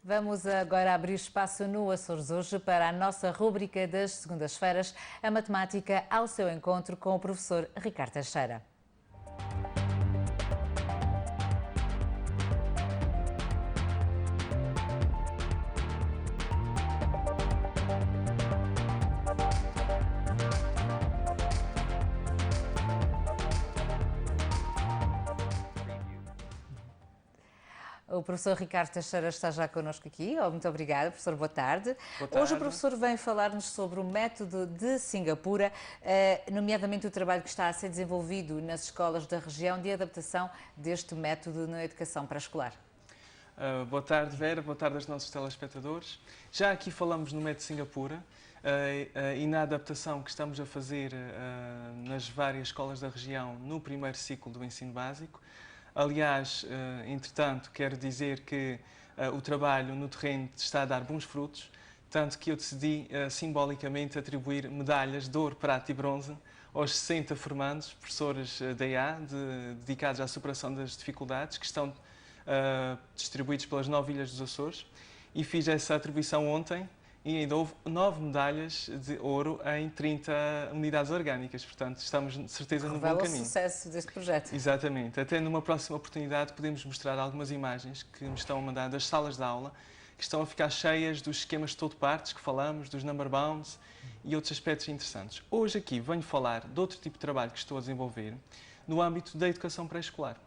Vamos agora abrir espaço no Açores Hoje para a nossa rúbrica das segundas-feiras, a matemática ao seu encontro com o professor Ricardo Teixeira. O professor Ricardo Teixeira está já connosco aqui. Muito obrigada, professor. Boa tarde. Boa tarde. Hoje o professor vem falar-nos sobre o método de Singapura, nomeadamente o trabalho que está a ser desenvolvido nas escolas da região de adaptação deste método na educação pré-escolar. Boa tarde, Vera. Boa tarde aos nossos telespectadores. Já aqui falamos no método Singapura e na adaptação que estamos a fazer nas várias escolas da região no primeiro ciclo do ensino básico. Aliás, entretanto, quero dizer que o trabalho no terreno está a dar bons frutos, tanto que eu decidi simbolicamente atribuir medalhas de ouro, prata e bronze aos 60 formandos, professores da EA, dedicados à superação das dificuldades, que estão distribuídos pelas 9 ilhas dos Açores, e fiz essa atribuição ontem. E ainda houve 9 medalhas de ouro em 30 unidades orgânicas, portanto estamos de certeza no bom caminho. O sucesso deste projeto. Exatamente. Até numa próxima oportunidade podemos mostrar algumas imagens que me estão a mandar das salas de aula, que estão a ficar cheias dos esquemas de todo partes que falamos, dos number bounds e outros aspectos interessantes. Hoje aqui venho falar de outro tipo de trabalho que estou a desenvolver no âmbito da educação pré-escolar.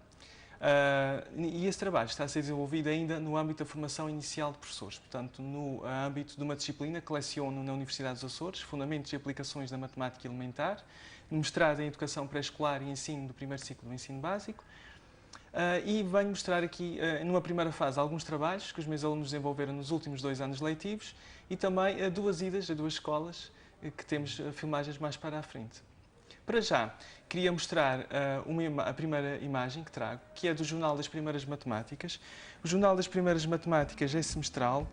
E esse trabalho está a ser desenvolvido ainda no âmbito da formação inicial de professores, portanto, no âmbito de uma disciplina que leciono na Universidade dos Açores, Fundamentos e Aplicações da Matemática Elementar, mestrado em Educação Pré-Escolar e Ensino do primeiro ciclo do ensino básico. E venho mostrar aqui, numa primeira fase, alguns trabalhos que os meus alunos desenvolveram nos últimos 2 anos letivos e também 2 idas a 2 escolas que temos filmagens mais para a frente. Para já, queria mostrar a primeira imagem que trago, que é do Jornal das Primeiras Matemáticas. O Jornal das Primeiras Matemáticas é semestral,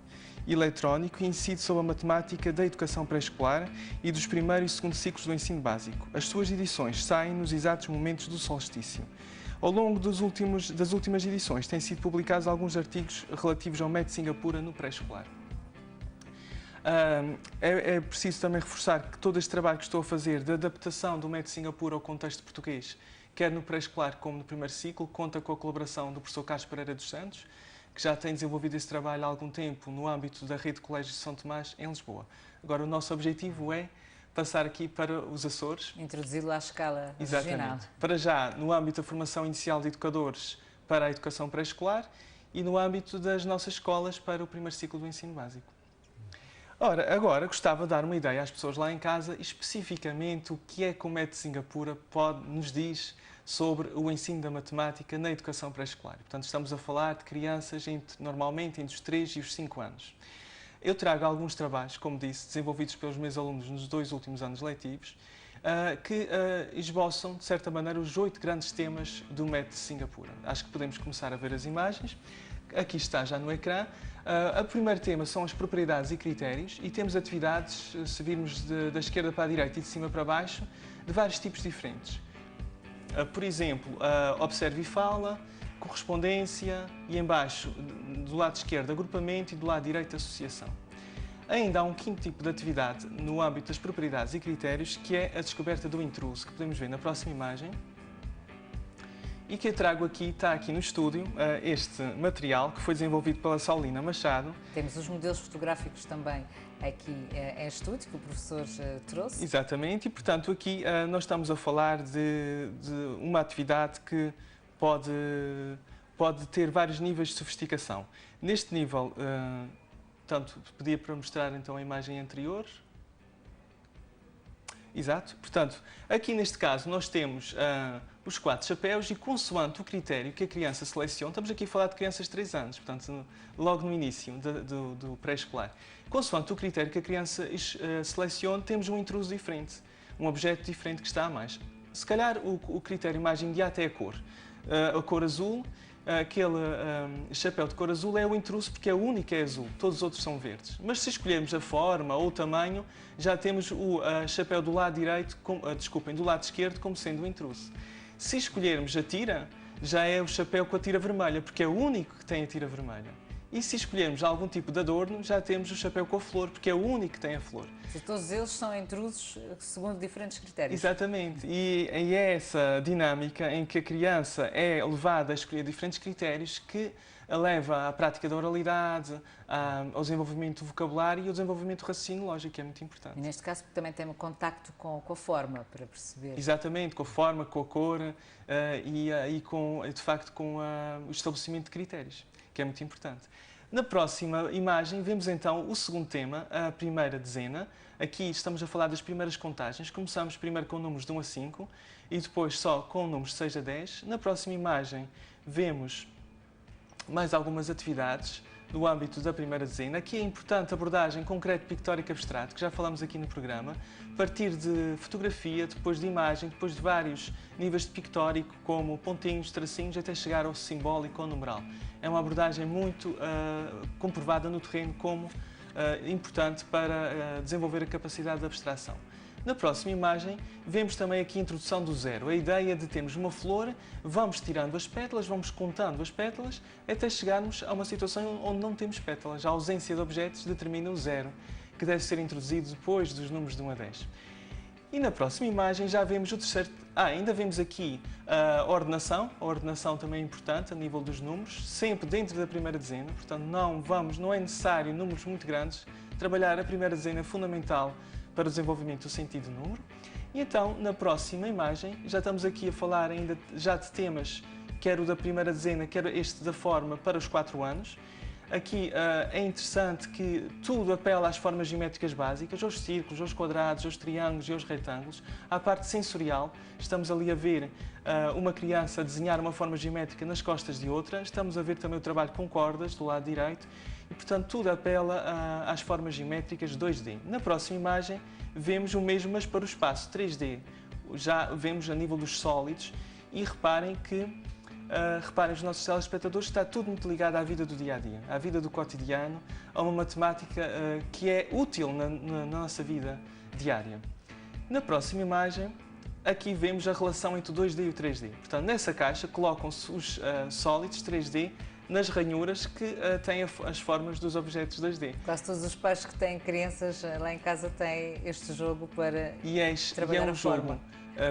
eletrónico e incide sobre a matemática da educação pré-escolar e dos primeiro e segundo ciclos do ensino básico. As suas edições saem nos exatos momentos do solstício. Ao longo das últimas edições têm sido publicados alguns artigos relativos ao método Singapura no pré-escolar. É preciso também reforçar que todo este trabalho que estou a fazer de adaptação do método Singapura ao contexto português, quer no pré-escolar como no primeiro ciclo, conta com a colaboração do professor Carlos Pereira dos Santos, que já tem desenvolvido esse trabalho há algum tempo no âmbito da rede de colégios de São Tomás, em Lisboa. Agora, o nosso objetivo é passar aqui para os Açores. Introduzi-lo à escala regional. Exatamente. Para já, no âmbito da formação inicial de educadores para a educação pré-escolar e no âmbito das nossas escolas para o primeiro ciclo do ensino básico. Ora, agora gostava de dar uma ideia às pessoas lá em casa, especificamente o que é que o método Singapura nos diz sobre o ensino da matemática na educação pré-escolar. Portanto, estamos a falar de crianças normalmente entre os 3 e os 5 anos. Eu trago alguns trabalhos, como disse, desenvolvidos pelos meus alunos nos 2 últimos anos letivos, que esboçam, de certa maneira, os 8 grandes temas do método Singapura. Acho que podemos começar a ver as imagens. Aqui está já no ecrã. O primeiro tema são as propriedades e critérios e temos atividades, se virmos da esquerda para a direita e de cima para baixo, de vários tipos diferentes. Por exemplo, observe e fala, correspondência e em baixo, do lado esquerdo, agrupamento e do lado direito, associação. Ainda há um 5º tipo de atividade no âmbito das propriedades e critérios, que é a descoberta do intruso, que podemos ver na próxima imagem. E que eu trago aqui, está aqui no estúdio, este material que foi desenvolvido pela Saulina Machado. Temos os modelos fotográficos também aqui em estúdio, que o professor trouxe. Exatamente, e portanto aqui nós estamos a falar de uma atividade que pode ter vários níveis de sofisticação. Neste nível, portanto, pedia para mostrar então a imagem anterior. Exato. Portanto, aqui neste caso nós temos os 4 chapéus e consoante o critério que a criança seleciona, estamos aqui a falar de crianças de 3 anos, portanto, logo no início do pré-escolar. Consoante o critério que a criança seleciona, temos um intruso diferente, um objeto diferente que está a mais. Se calhar o critério mais imediato é a cor azul. Aquele chapéu de cor azul é o intruso porque é o único que é azul, todos os outros são verdes. Mas se escolhermos a forma ou o tamanho, já temos o chapéu do lado direito, do lado esquerdo como sendo o intruso. Se escolhermos a tira, já é o chapéu com a tira vermelha, porque é o único que tem a tira vermelha. E se escolhermos algum tipo de adorno, já temos o chapéu com a flor, porque é o único que tem a flor. Todos eles são intrusos segundo diferentes critérios. Exatamente. E é essa dinâmica em que a criança é levada a escolher diferentes critérios que a leva à prática da oralidade, ao desenvolvimento do vocabulário e ao desenvolvimento do raciocínio lógico, que é muito importante. E neste caso também tem um contacto com a forma, para perceber. Exatamente, com a forma, com a cor e de facto com o estabelecimento de critérios, que é muito importante. Na próxima imagem vemos então o segundo tema, a primeira dezena. Aqui estamos a falar das primeiras contagens. Começamos primeiro com números de 1 a 5 e depois só com números de 6 a 10. Na próxima imagem vemos mais algumas atividades no âmbito da primeira dezena. Aqui é importante a abordagem concreto, pictórico, abstrato, que já falamos aqui no programa, partir de fotografia, depois de imagem, depois de vários níveis de pictórico, como pontinhos, tracinhos, até chegar ao simbólico ou numeral. É uma abordagem muito comprovada no terreno como importante para desenvolver a capacidade de abstração. Na próxima imagem, vemos também aqui a introdução do zero. A ideia de termos uma flor, vamos tirando as pétalas, vamos contando as pétalas, até chegarmos a uma situação onde não temos pétalas. A ausência de objetos determina o zero, que deve ser introduzido depois dos números de 1 a 10. E na próxima imagem já vemos o terceiro... ainda vemos aqui a ordenação também é importante a nível dos números, sempre dentro da primeira dezena, portanto não é necessário números muito grandes, trabalhar a primeira dezena é fundamental para o desenvolvimento do sentido do número. E então, na próxima imagem, já estamos aqui a falar ainda já de temas, quer o da primeira dezena, quer este da forma para os 4 anos. Aqui é interessante que tudo apela às formas geométricas básicas, aos círculos, aos quadrados, aos triângulos e aos retângulos. À parte sensorial, estamos ali a ver uma criança desenhar uma forma geométrica nas costas de outra. Estamos a ver também o trabalho com cordas do lado direito. E, portanto, tudo apela às formas geométricas 2D. Na próxima imagem, vemos o mesmo, mas para o espaço 3D. Já vemos a nível dos sólidos e reparem que reparem, os nossos telespectadores, está tudo muito ligado à vida do dia-a-dia, à vida do cotidiano, a uma matemática que é útil na nossa vida diária. Na próxima imagem, aqui vemos a relação entre o 2D e o 3D. Portanto, nessa caixa colocam-se os sólidos 3D nas ranhuras que têm as formas dos objetos 2D. Quase todos os pais que têm crianças lá em casa têm este jogo para trabalhar a forma.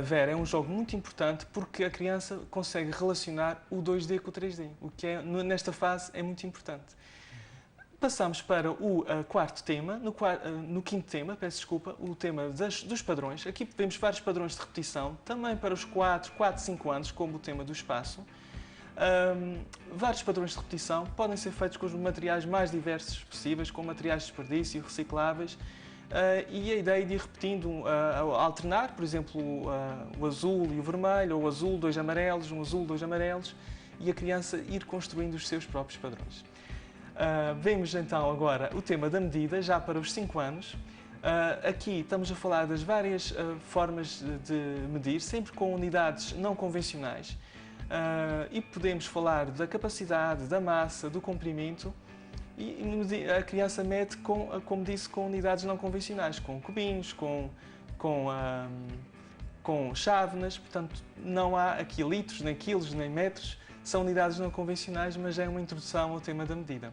Vera, é um jogo muito importante porque a criança consegue relacionar o 2D com o 3D, o que nesta fase é muito importante. Passamos para o quarto tema, no quinto tema, peço desculpa, o tema dos padrões. Aqui vemos vários padrões de repetição, também para os 4, 5 anos, como o tema do espaço. Vários padrões de repetição podem ser feitos com os materiais mais diversos possíveis, com materiais de desperdício, recicláveis, e a ideia de ir repetindo, alternar, por exemplo, o azul e o vermelho, ou o azul, 2 amarelos, um azul, 2 amarelos, e a criança ir construindo os seus próprios padrões. Vemos então agora o tema da medida, já para os 5 anos. Aqui estamos a falar das várias formas de medir, sempre com unidades não convencionais. E podemos falar da capacidade, da massa, do comprimento, e a criança mede, como disse, com unidades não convencionais, com cubinhos, com chávenas, portanto não há aqui litros, nem quilos, nem metros, são unidades não convencionais, mas é uma introdução ao tema da medida.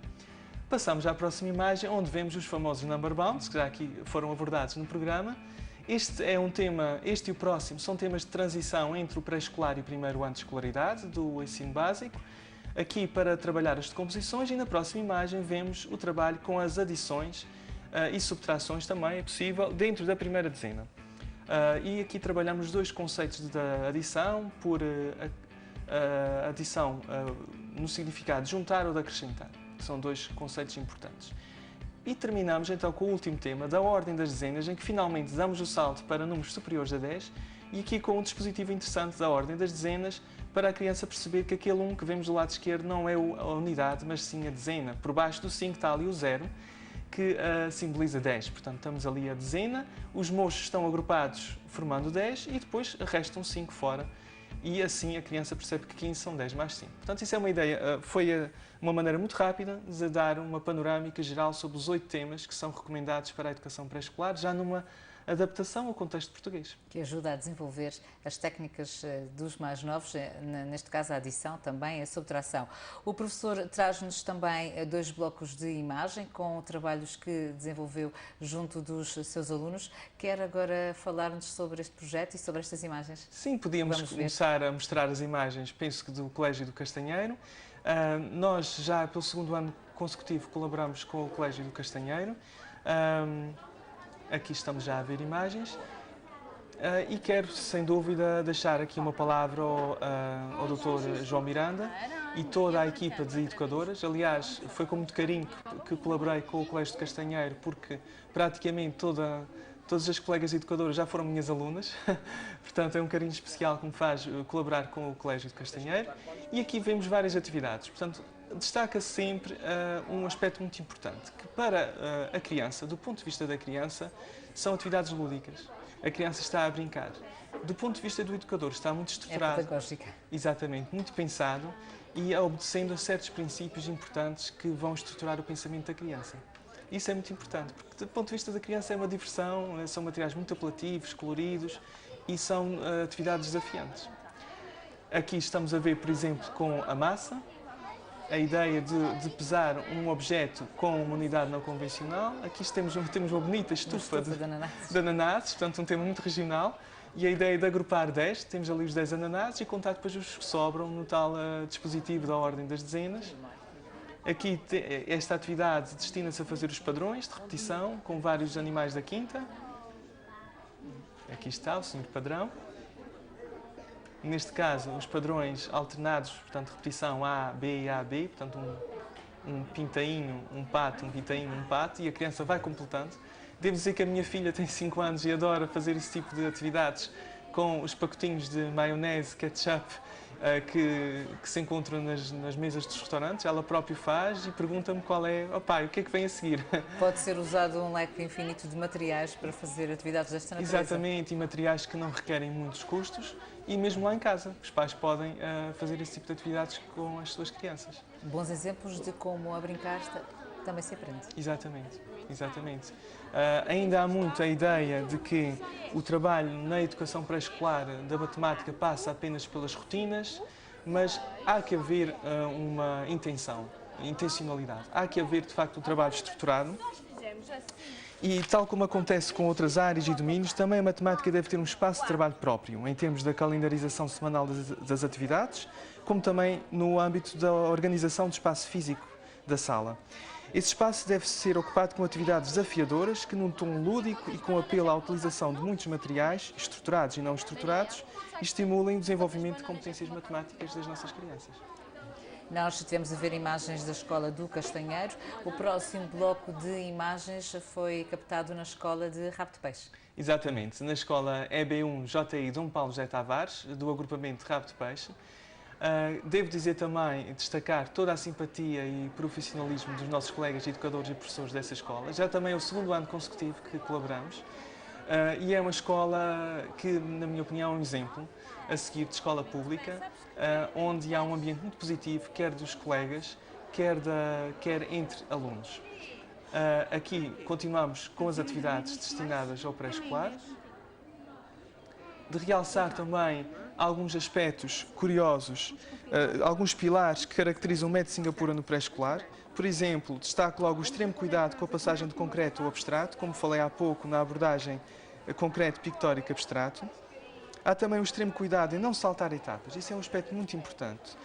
Passamos à próxima imagem, onde vemos os famosos number bounds, que já aqui foram abordados no programa. Este e o próximo são temas de transição entre o pré-escolar e o primeiro ano de escolaridade do ensino básico. Aqui para trabalhar as decomposições, e na próxima imagem vemos o trabalho com as adições e subtrações, também é possível, dentro da primeira dezena. E aqui trabalhamos dois conceitos da adição, por adição no significado de juntar ou de acrescentar, que são dois conceitos importantes. E terminamos então com o último tema, da ordem das dezenas, em que finalmente damos o salto para números superiores a 10, e aqui com um dispositivo interessante da ordem das dezenas, para a criança perceber que aquele 1 que vemos do lado esquerdo não é a unidade, mas sim a dezena. Por baixo do 5 está ali o 0, que simboliza 10. Portanto, estamos ali a dezena, os mochos estão agrupados formando 10 e depois restam 5 fora. E assim a criança percebe que 15 são 10 mais 5. Portanto, isso é uma ideia, foi uma maneira muito rápida de dar uma panorâmica geral sobre os 8 temas que são recomendados para a educação pré-escolar, já numa adaptação ao contexto português. Que ajuda a desenvolver as técnicas dos mais novos, neste caso a adição, também a subtração. O professor traz-nos também 2 blocos de imagem com trabalhos que desenvolveu junto dos seus alunos. Quer agora falar-nos sobre este projeto e sobre estas imagens? Sim, podíamos começar a mostrar as imagens, penso que do Colégio do Castanheiro. Nós já pelo 2º ano consecutivo colaboramos com o Colégio do Castanheiro. Aqui estamos já a ver imagens. E quero, sem dúvida, deixar aqui uma palavra ao Dr. João Miranda e toda a equipa de educadoras. Aliás, foi com muito carinho que colaborei com o Colégio de Castanheiro, porque praticamente todas as colegas educadoras já foram minhas alunas. Portanto, é um carinho especial que me faz colaborar com o Colégio de Castanheiro. E aqui vemos várias atividades. Portanto, destaca-se sempre um aspecto muito importante, que para a criança, do ponto de vista da criança, são atividades lúdicas. A criança está a brincar. Do ponto de vista do educador, está muito estruturado. É pedagógica. Exatamente, muito pensado e obedecendo a certos princípios importantes que vão estruturar o pensamento da criança. Isso é muito importante, porque do ponto de vista da criança é uma diversão, são materiais muito apelativos, coloridos e são atividades desafiantes. Aqui estamos a ver, por exemplo, com a massa, a ideia de pesar um objeto com uma unidade não convencional. Aqui temos uma bonita estufa de ananases, portanto um tema muito regional. E a ideia de agrupar 10, temos ali os 10 ananases e contar depois os que sobram no tal dispositivo da ordem das dezenas. Aqui esta atividade destina-se a fazer os padrões de repetição com vários animais da quinta. Aqui está o senhor padrão. Neste caso, os padrões alternados, portanto, repetição A, B e A, B, portanto, um pintainho, um pato, um pintainho, um pato, e a criança vai completando. Devo dizer que a minha filha tem 5 anos e adora fazer esse tipo de atividades com os pacotinhos de maionese, ketchup, que se encontram nas mesas dos restaurantes. Ela própria faz e pergunta-me qual é, pai, o que é que vem a seguir? Pode ser usado um leque infinito de materiais para fazer atividades desta natureza. Exatamente, e materiais que não requerem muitos custos e mesmo lá em casa. Os pais podem fazer esse tipo de atividades com as suas crianças. Bons exemplos de como a brincar também se aprende. Exatamente, exatamente. Ainda há muito a ideia de que o trabalho na educação pré-escolar da matemática passa apenas pelas rotinas, mas há que haver uma intencionalidade. Há que haver, de facto, um trabalho estruturado. E, tal como acontece com outras áreas e domínios, também a matemática deve ter um espaço de trabalho próprio, em termos da calendarização semanal das atividades, como também no âmbito da organização do espaço físico da sala. Esse espaço deve ser ocupado com atividades desafiadoras, que num tom lúdico e com apelo à utilização de muitos materiais, estruturados e não estruturados, estimulem o desenvolvimento de competências matemáticas das nossas crianças. Nós estivemos a ver imagens da Escola do Castanheiro. O próximo bloco de imagens foi captado na Escola de Rabo de Peixe. Exatamente, na Escola EB1 JI Dom Paulo José Tavares, do agrupamento de Rabo de Peixe. Devo dizer também, destacar toda a simpatia e profissionalismo dos nossos colegas educadores e professores dessa escola. Já também é o 2º ano consecutivo que colaboramos e é uma escola que, na minha opinião, é um exemplo a seguir de escola pública, onde há um ambiente muito positivo, quer dos colegas, quer entre alunos. Aqui continuamos com as atividades destinadas ao pré-escolar. De realçar também alguns aspectos curiosos, alguns pilares que caracterizam o método de Singapura no pré-escolar. Por exemplo, destaco logo o extremo cuidado com a passagem de concreto ao abstrato, como falei há pouco na abordagem concreto, pictórico, abstrato. Há também o extremo cuidado em não saltar etapas, isso é um aspecto muito importante.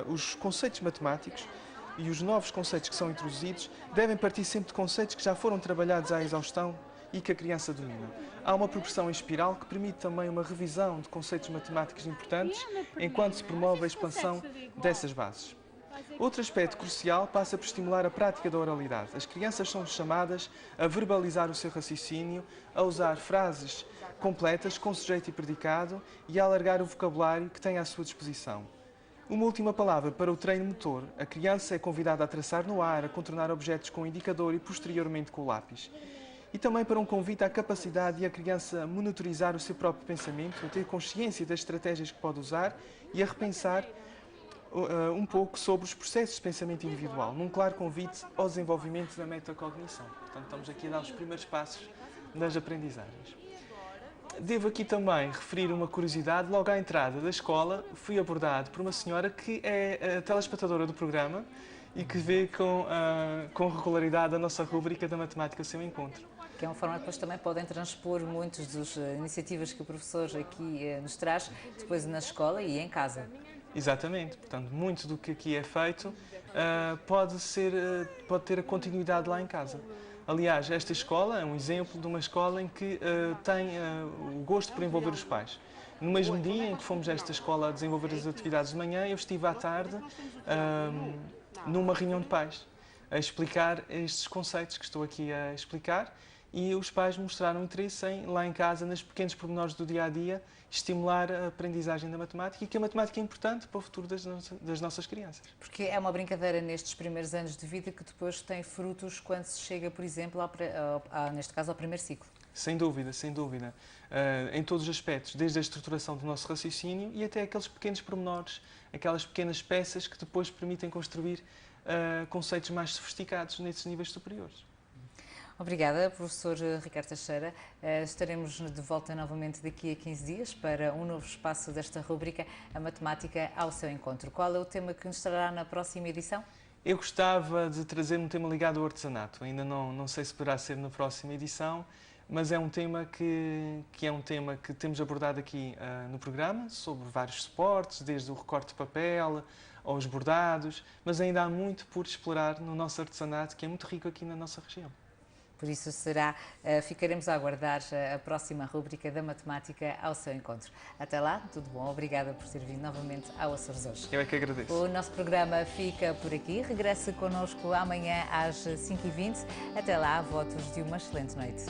Os conceitos matemáticos e os novos conceitos que são introduzidos devem partir sempre de conceitos que já foram trabalhados à exaustão e que a criança domina. Há uma progressão em espiral que permite também uma revisão de conceitos matemáticos importantes enquanto se promove a expansão dessas bases. Outro aspecto crucial passa por estimular a prática da oralidade. As crianças são chamadas a verbalizar o seu raciocínio, a usar frases completas com sujeito e predicado e a alargar o vocabulário que têm à sua disposição. Uma última palavra para o treino motor. A criança é convidada a traçar no ar, a contornar objetos com o indicador e posteriormente com o lápis. E também para um convite à capacidade de a criança monitorizar o seu próprio pensamento, a ter consciência das estratégias que pode usar e a repensar um pouco sobre os processos de pensamento individual, num claro convite ao desenvolvimento da metacognição. Portanto, estamos aqui a dar os primeiros passos das aprendizagens. Devo aqui também referir uma curiosidade. Logo à entrada da escola, fui abordado por uma senhora que é a telespectadora do programa e que vê com regularidade a nossa rúbrica da Matemática ao Seu Encontro. Que é uma forma que depois também podem transpor muitas das iniciativas que o professor aqui nos traz, depois na escola e em casa. Exatamente. Portanto, muito do que aqui é feito pode ter a continuidade lá em casa. Aliás, esta escola é um exemplo de uma escola em que tem o gosto por envolver os pais. No mesmo dia em que fomos a esta escola a desenvolver as atividades de manhã, eu estive à tarde numa reunião de pais, a explicar estes conceitos que estou aqui a explicar, e os pais mostraram interesse em, lá em casa, nos pequenos pormenores do dia-a-dia, estimular a aprendizagem da matemática, e que a matemática é importante para o futuro das nossas crianças. Porque é uma brincadeira nestes primeiros anos de vida que depois tem frutos quando se chega, por exemplo, neste caso, ao primeiro ciclo. Sem dúvida, sem dúvida. Em todos os aspectos, desde a estruturação do nosso raciocínio e até aqueles pequenos pormenores, aquelas pequenas peças que depois permitem construir conceitos mais sofisticados nesses níveis superiores. Obrigada, professor Ricardo Teixeira. Estaremos de volta novamente daqui a 15 dias para um novo espaço desta rúbrica, a Matemática ao Seu Encontro. Qual é o tema que nos trará na próxima edição? Eu gostava de trazer um tema ligado ao artesanato. Ainda não sei se poderá ser na próxima edição, mas é um tema que temos abordado aqui no programa, sobre vários suportes, desde o recorte de papel aos bordados, mas ainda há muito por explorar no nosso artesanato, que é muito rico aqui na nossa região. Por isso ficaremos a aguardar a próxima rúbrica da Matemática ao Seu Encontro. Até lá, tudo bom. Obrigada por ter vindo novamente ao Açores hoje. Eu é que agradeço. O nosso programa fica por aqui. Regresse connosco amanhã às 5h20. Até lá, votos de uma excelente noite.